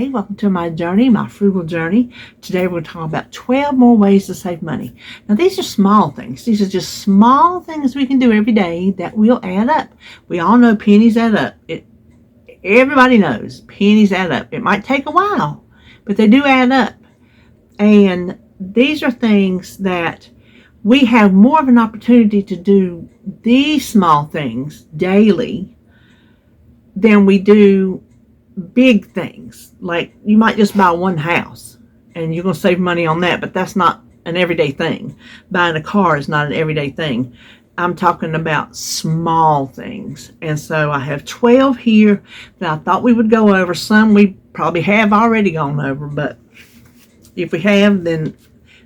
Hey, welcome to my journey, my frugal journey. Today we're going to talk about 12 more ways to save money. Now these are small things. These are just small things we can do every day that will add up. We all know pennies add up. Everybody knows pennies add up. It might take a while, but they do add up. And these are things that we have more of an opportunity to do these small things daily than we do big things. Like you might just buy one house and you're going to save money on that, but that's not an everyday thing. Buying a car is not an everyday thing. I'm talking about small things. And so I have 12 here that I thought we would go over. Some we probably have already gone over, but if we have, then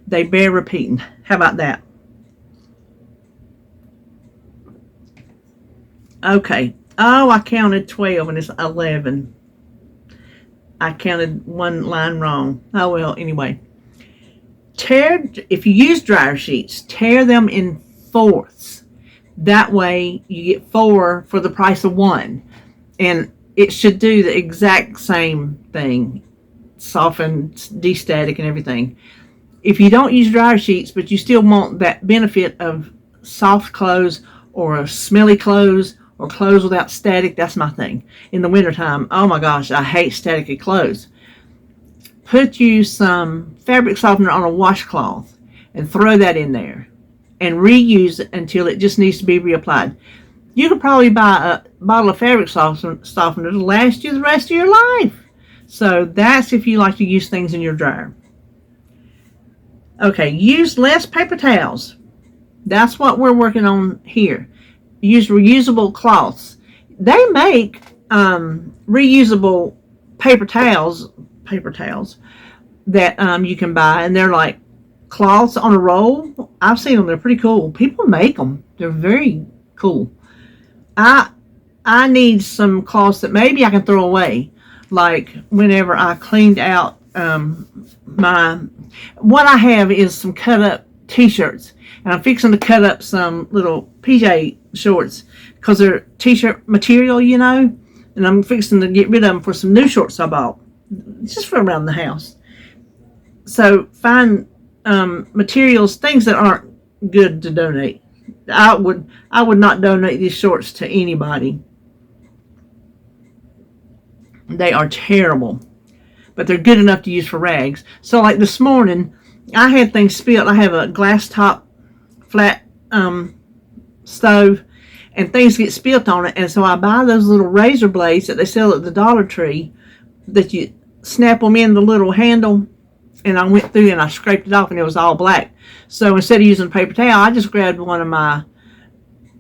they bear repeating. How about that? Okay. Oh, I counted 12 and it's 11. I counted one line wrong. Oh, well, anyway. If you use dryer sheets, tear them in fourths. That way you get 4 for the price of 1. And it should do the exact same thing. Soften, de-static, and everything. If you don't use dryer sheets, but you still want that benefit of soft clothes or smelly clothes, or clothes without static, that's my thing. In the wintertime, oh my gosh, I hate staticky clothes. Put you some fabric softener on a washcloth and throw that in there and reuse it until it just needs to be reapplied. You could probably buy a bottle of fabric softener to last you the rest of your life. So that's if you like to use things in your dryer. Okay, use less paper towels. That's what we're working on here. Use reusable cloths. They make reusable paper towels that you can buy, and they're like cloths on a roll. I've seen them. They're pretty cool. People make them. They're very cool. I need some cloths that maybe I can throw away, like whenever I cleaned out what I have is some cut up t-shirts, and I'm fixing to cut up some little PJ shorts because they're t-shirt material, you know, and I'm fixing to get rid of them for some new shorts I bought just for around the house. So find materials, things that aren't good to donate. I would not donate these shorts to anybody. They are terrible, but they're good enough to use for rags. So like this morning, I had things spilled. I have a glass top flat stove, and things get spilled on it, and so I buy those little razor blades that they sell at the Dollar Tree that you snap them in the little handle, and I went through and I scraped it off and it was all black. So instead of using a paper towel, I just grabbed one of my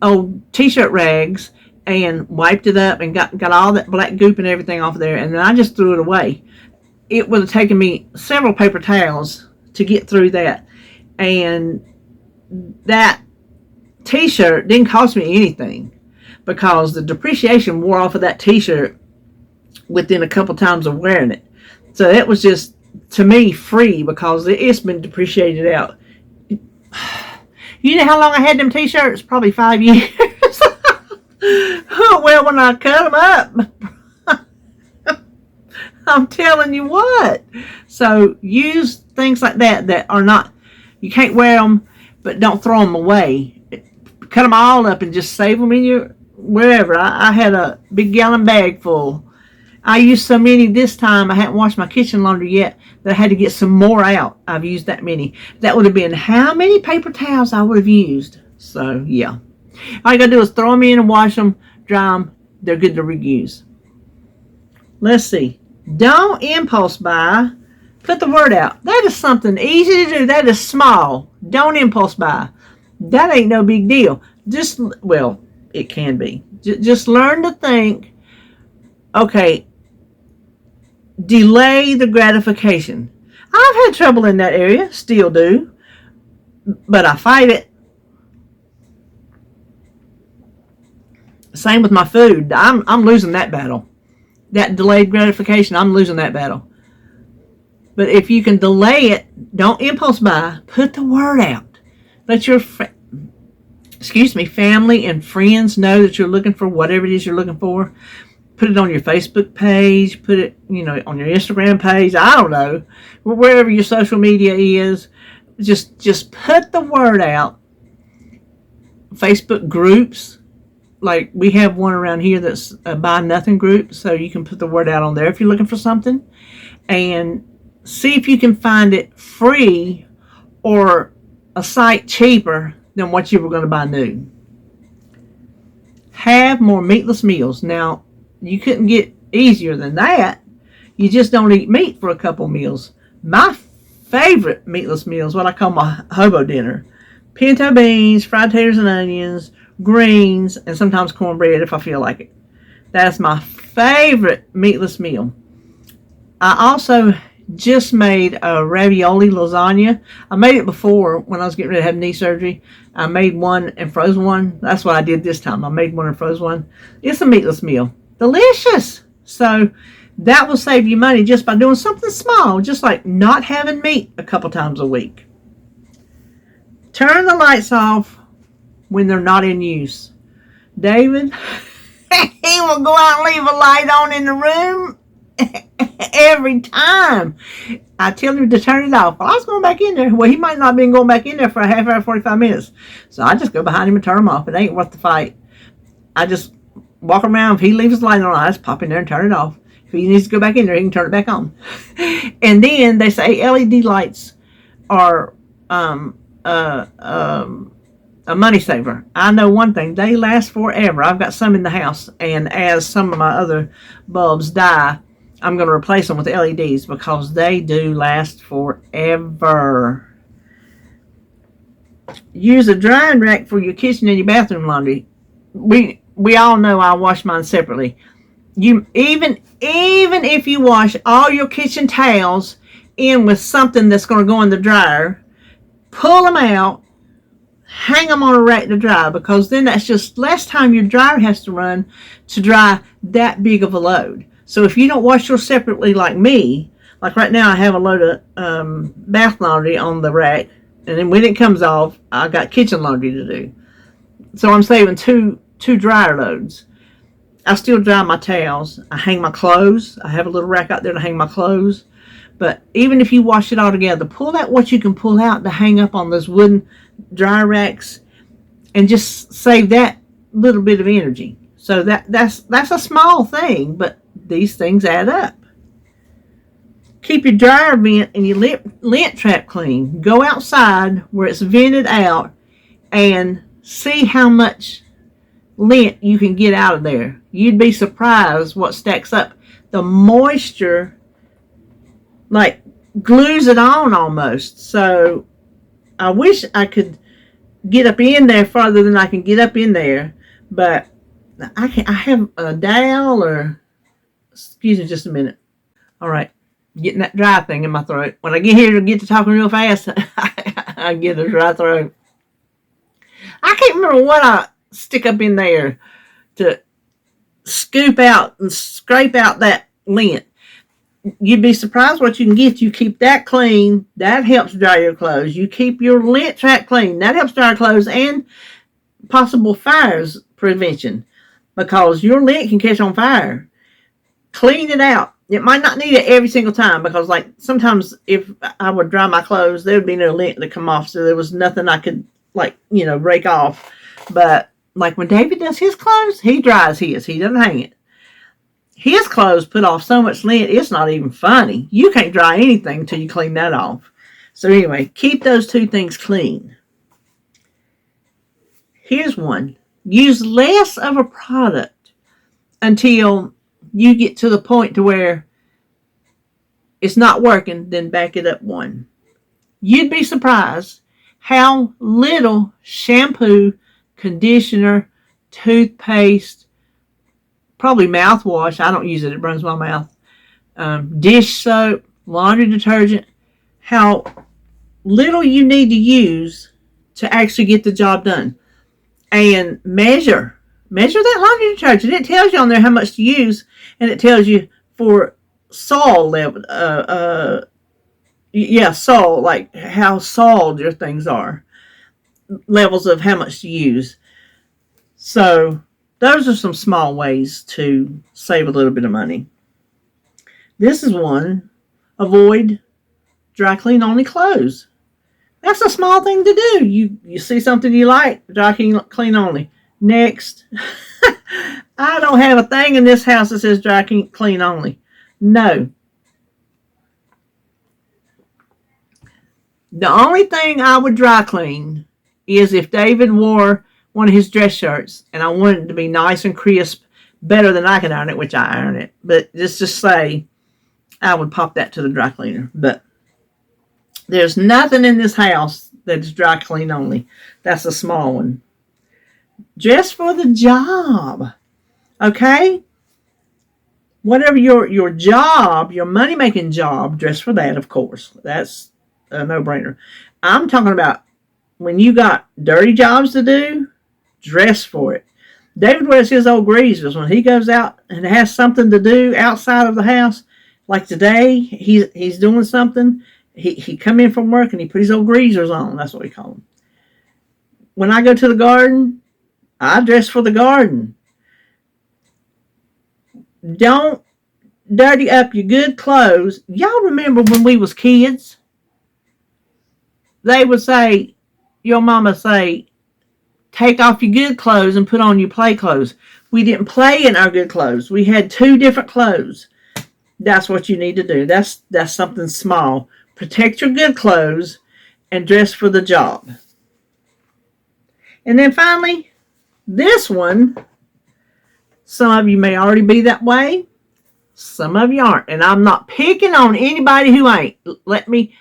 old t-shirt rags and wiped it up and got all that black goop and everything off of there, and then I just threw it away. It would have taken me several paper towels to get through that, and that t-shirt didn't cost me anything because the depreciation wore off of that t-shirt within a couple times of wearing it. So it was just, to me, free because it's been depreciated out. You know how long I had them t-shirts? Probably 5 years. Well, when I cut them up, I'm telling you what. So use things like that are not, you can't wear them, but don't throw them away. Cut them all up and just save them in your wherever. I had a big gallon bag full. I used so many this time. I hadn't washed my kitchen laundry yet that I had to get some more out. I've used that many. That would have been how many paper towels I would have used. So yeah, all you gotta do is throw them in and wash them, dry them. They're good to reuse. Let's see. Don't impulse buy. Put the word out. That is something easy to do. That is small. Don't impulse buy. That ain't no big deal. Well, it can be. Just learn to think, okay, delay the gratification. I've had trouble in that area, still do, but I fight it. Same with my food. I'm losing that battle. That delayed gratification, I'm losing that battle. But if you can delay it, don't impulse buy. Put the word out. Let your family and friends know that you're looking for whatever it is you're looking for. put it on your Facebook page, put it, on your Instagram page. I don't know, wherever your social media is. Just put the word out. Facebook groups, like we have one around here that's a buy nothing group, so you can put the word out on there if you're looking for something, and see if you can find it free or a site cheaper than what you were going to buy new. Have more meatless meals. Now, you couldn't get easier than that. You just don't eat meat for a couple meals. My favorite meatless meal is what I call my hobo dinner. Pinto beans, fried taters and onions, greens, and sometimes cornbread if I feel like it. That's my favorite meatless meal. I also just made a ravioli lasagna. I made it before when I was getting ready to have knee surgery. I made one and froze one. That's what I did this time. I made one and froze one. It's a meatless meal. Delicious. So that will save you money just by doing something small, just like not having meat a couple times a week. Turn the lights off when they're not in use. David, he will go out and leave a light on in the room every time. I tell him to turn it off. Well, I was going back in there. Well, he might not have been going back in there for a half hour, 45 minutes. So I just go behind him and turn him off. It ain't worth the fight. I just walk around. If he leaves his light on, I just pop in there and turn it off. If he needs to go back in there, he can turn it back on. And then they say LED lights are a money saver. I know one thing, they last forever. I've got some in the house, and as some of my other bulbs die, I'm going to replace them with LEDs because they do last forever. Use a drying rack for your kitchen and your bathroom laundry. We all know I wash mine separately. You even if you wash all your kitchen towels in with something that's going to go in the dryer, pull them out, hang them on a rack to dry, because then that's just less time your dryer has to run to dry that big of a load. So if you don't wash yours separately like me, like right now I have a load of bath laundry on the rack, and then when it comes off, I got kitchen laundry to do. So I'm saving two dryer loads. I still dry my towels. I hang my clothes. I have a little rack out there to hang my clothes. But even if you wash it all together, pull out what you can pull out to hang up on those wooden dry racks, and just save that little bit of energy. So that's a small thing, but these things add up. Keep your dryer vent and your lint trap clean. Go outside where it's vented out and see how much lint you can get out of there. You'd be surprised what stacks up. The moisture like glues it on almost. So I wish I could get up in there farther than I can get up in there, but I have a dowel, or excuse me just a minute. All right, getting that dry thing in my throat. When I get here to get to talking real fast, I get a dry throat. I can't remember what I stick up in there to scoop out and scrape out that lint. You'd be surprised what you can get. You keep that clean, that helps dry your clothes. You keep your lint trap clean, that helps dry your clothes, and possible fires prevention, because your lint can catch on fire. Clean it out. It might not need it every single time, because like sometimes if I would dry my clothes, there would be no lint to come off, so there was nothing I could rake off. But like when David does his clothes, he dries his. He doesn't hang it. His clothes put off so much lint, it's not even funny. You can't dry anything until you clean that off. So anyway, keep those two things clean. Here's one. Use less of a product until you get to the point to where it's not working, then back it up one. You'd be surprised how little shampoo, conditioner, toothpaste, probably mouthwash. I don't use it. It burns my mouth. Dish soap, laundry detergent. How little you need to use to actually get the job done. And measure that laundry detergent. It tells you on there how much to use, and it tells you for sol level. Sol, like how soiled your things are. Levels of how much to use. So Those are some small ways to save a little bit of money. This is one. Avoid dry clean only clothes. That's a small thing to do. You see something you like, dry clean only. Next. I don't have a thing in this house that says dry clean only. No. The only thing I would dry clean is if David wore one of his dress shirts and I wanted it to be nice and crisp, better than I could iron it, which I iron it. But just to say, I would pop that to the dry cleaner. But there's nothing in this house that is dry clean only. That's a small one. Dress for the job. Okay? Whatever your job, your money-making job, dress for that, of course. That's a no-brainer. I'm talking about when you got dirty jobs to do, dress for it. David wears his old greasers when he goes out and has something to do outside of the house. Like today, he's doing something. He come in from work and he put his old greasers on. That's what we call them. When I go to the garden, I dress for the garden. Don't dirty up your good clothes. Y'all remember when we was kids? They would say, your mama say, take off your good clothes and put on your play clothes. We didn't play in our good clothes. We had two different clothes. That's what you need to do. That's something small. Protect your good clothes and dress for the job. And then finally, this one, some of you may already be that way. Some of you aren't. And I'm not picking on anybody who ain't. Let me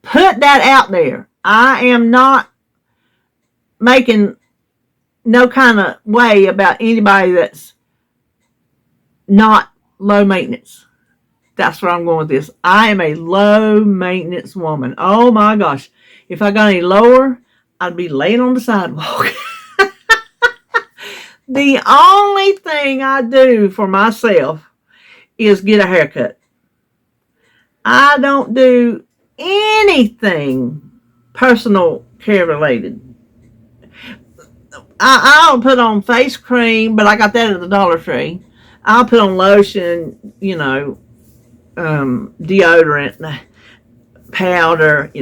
put that out there. I am not making no kind of way about anybody that's not low maintenance. That's where I'm going with this. I am a low maintenance woman. Oh my gosh. If I got any lower, I'd be laying on the sidewalk. The only thing I do for myself is get a haircut. I don't do anything personal care related. I'll put on face cream, but I got that at the Dollar Tree. I'll put on lotion, deodorant, powder,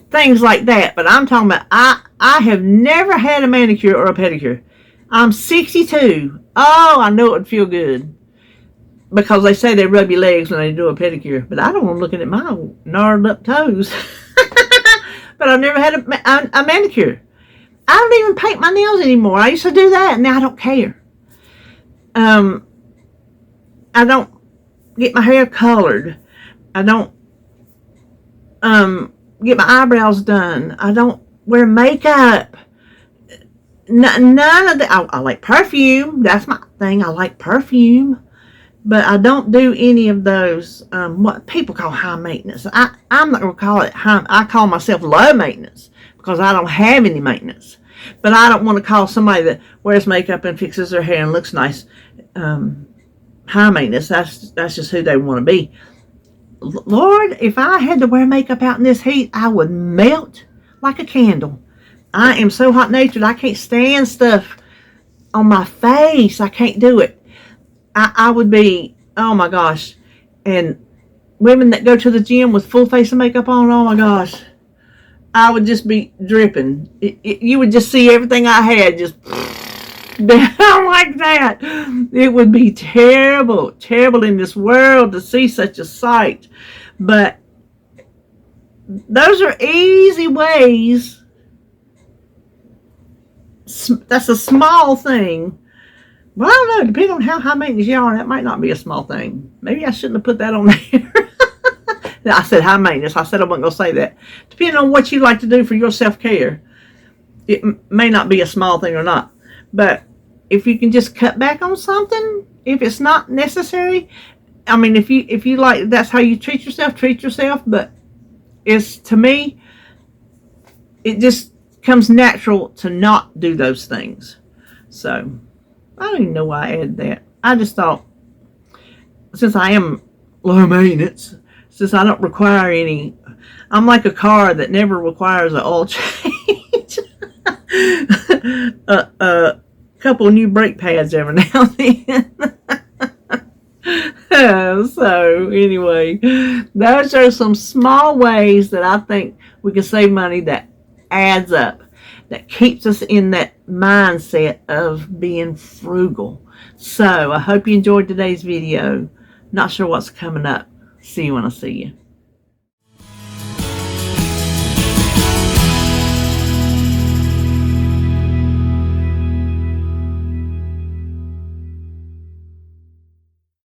things like that. But I'm talking about, I have never had a manicure or a pedicure. I'm 62. Oh, I know it would feel good. Because they say they rub your legs when they do a pedicure. But I don't want them looking at my gnarled up toes. But I've never had a manicure. I don't even paint my nails anymore. I used to do that, and now I don't care. I don't get my hair colored. I don't get my eyebrows done. I don't wear makeup. None of that. I like perfume. That's my thing. I like perfume. But I don't do any of those, what people call high maintenance. I'm not going to call it high. I call myself low maintenance because I don't have any maintenance. But I don't want to call somebody that wears makeup and fixes their hair and looks nice high maintenance. That's just who they want to be. Lord, if I had to wear makeup out in this heat, I would melt like a candle. I am so hot-natured, I can't stand stuff on my face. I can't do it. I would be, oh my gosh. And women that go to the gym with full face of makeup on, oh my gosh. I would just be dripping. You would just see everything I had just down like that. It would be terrible, terrible in this world to see such a sight. But those are easy ways. That's a small thing. Well, I don't know. Depending on how high maintenance you are, that might not be a small thing. Maybe I shouldn't have put that on there. I said high maintenance. I said I wasn't going to say that. Depending on what you like to do for your self-care, it may not be a small thing or not. But if you can just cut back on something, if it's not necessary, I mean, if you like, that's how you treat yourself, treat yourself. But it's, to me, it just comes natural to not do those things. So I don't even know why I added that. I just thought, since I am low maintenance, since I don't require any, I'm like a car that never requires an oil change. couple new brake pads every now and then. So anyway, those are some small ways that I think we can save money that adds up, that keeps us in that mindset of being frugal. So I hope you enjoyed today's video. Not sure what's coming up. See you when I see you.